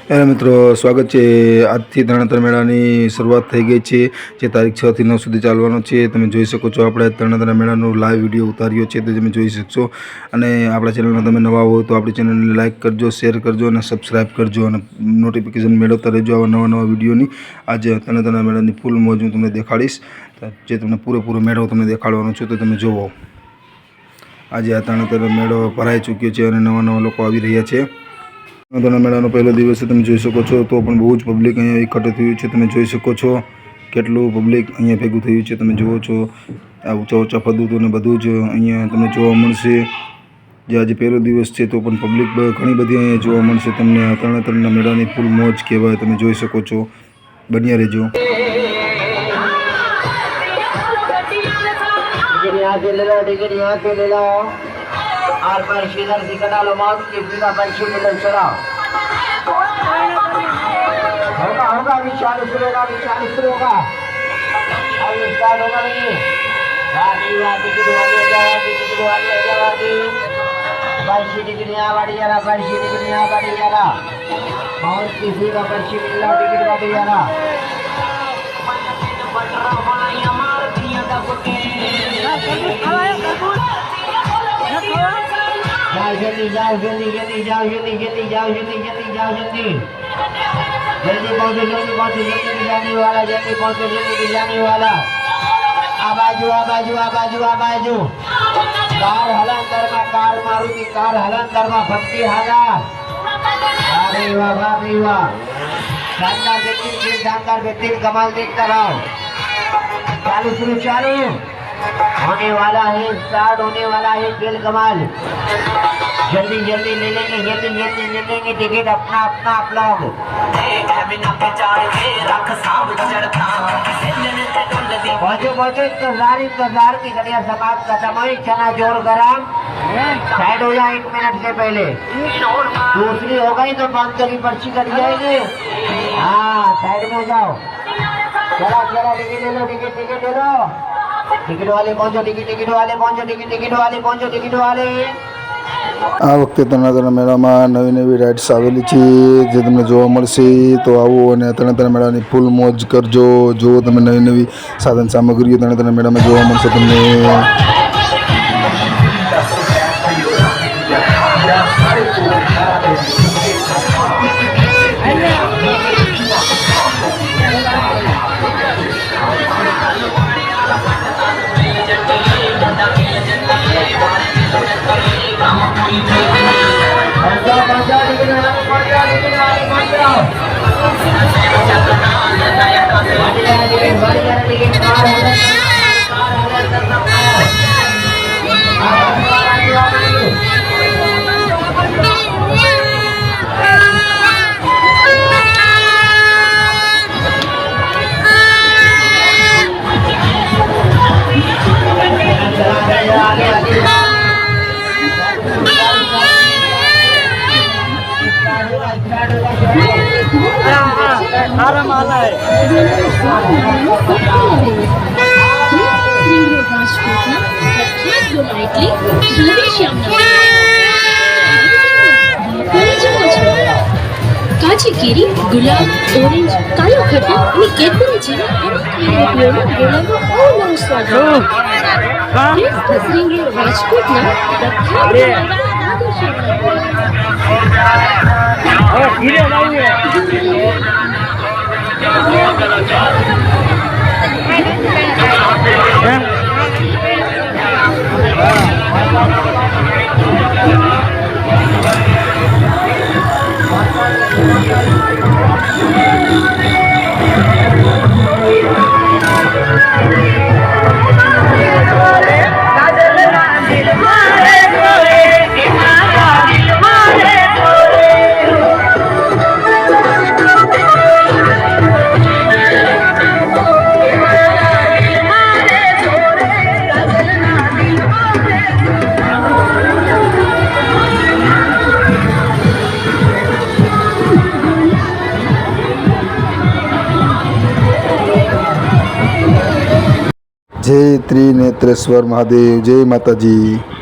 Hello મિત્રો, સ્વાગત છે। આજથી તરણેતર મેળાની શરૂઆત થઈ ગઈ છે, જે તારીખ 6 થી 9 સુધી ચાલવાનો છે। તમે જોઈ શકો છો, આપણે તરણેતર મેળાનો લાઈવ વિડીયો ઉતાર્યો છે, તે તમે જોઈ શકશો। અને આપણા ચેનલમાં તમે નવા હો તો આપણી ચેનલને લાઇક કરજો, શેર કરજો અને સબસ્ક્રાઈબ કરજો અને નોટિફિકેશન મેળવતા રહેજો આવા નવા વિડીયોની। આજે તરણેતર મેળાની ફૂલ મોજ હું તમને દેખાડીશ, જે તમને પૂરેપૂરો મેળો તમને દેખાડવાનો છું, તો તમે જુઓ। આજે આ તરણેતર મેળો ભરાઈ ચૂક્યો છે અને નવા લોકો આવી રહ્યા છે। તરણેતર મેળાનો પહેલો દિવસ છે, તમે જોઈ શકો છો, તો પણ બહુ જ પબ્લિક અહીંયા એકઠું થયું છે। તમે જોઈ શકો છો કેટલું પબ્લિક અહીંયા ભેગું થયું છે, તમે જુઓ છો। આ ઊંચા પદું ને બધું જ અહીંયા તમને જોવા મળશે। જે આજે પહેલો દિવસ છે, તો પણ પબ્લિક ઘણી બધી અહીંયા જોવા મળશે તમને। આ તરણેતરના મેળાની ફૂલ મોજ કહેવાય, તમે જોઈ શકો છો। બન્યા રહેજો। और परिशीलर दिखना मौत की बिना परिशीलन चला होगा विचार शुरू होगा अब स्टार्ट होगा नहीं टिकट वाली पर्ची टिकट वाली यारा मौत की बिना परिशीलन टिकट वाली यारा जल्दी जाओ जल्दी जाने वाला आ बाजू कार हलंतर में कार मारुति कार हलंतर में भक्ति हारा अरे वाह शानदार व्यक्ति कमाल देखता रहो। चालू होने वाला है, स्टार्ट होने वाला है खेल कमाल। जल्दी ले लेंगे टिकट अपना आप लोग। पहुंचो इंतजार की घड़ियां समाप्त खत्म हुई। चना जोर गरम साइड हो जाए 1 मिनट से पहले। दूसरी हो गई तो 500 की पर्ची कट जाएगी। हाँ साइड में जाओ। चला टिकट ले लो। टिकट वाले पहुंचो टिकट वाले। આ વખતે તરણેતર મેળામાં નવી રાઇડ્સ આવેલી છે, જે તમને જોવા મળશે। તો આવો અને તરણેતર મેળાની ફૂલ મોજ કરજો। જો તમે નવી સાધન સામગ્રીઓ તરણેતર મેળામાં જોવા મળશે તમને। કાચી કેરી, ગુલાબ, ઓરેન્જ, કાલો ખટ્ટા અને કેડબરી જેવા અનેક ખાણીપીણીનો નવો સ્વાદ રાજકોટના जय त्रिनेत्रेश्वर महादेव, जय माताजी।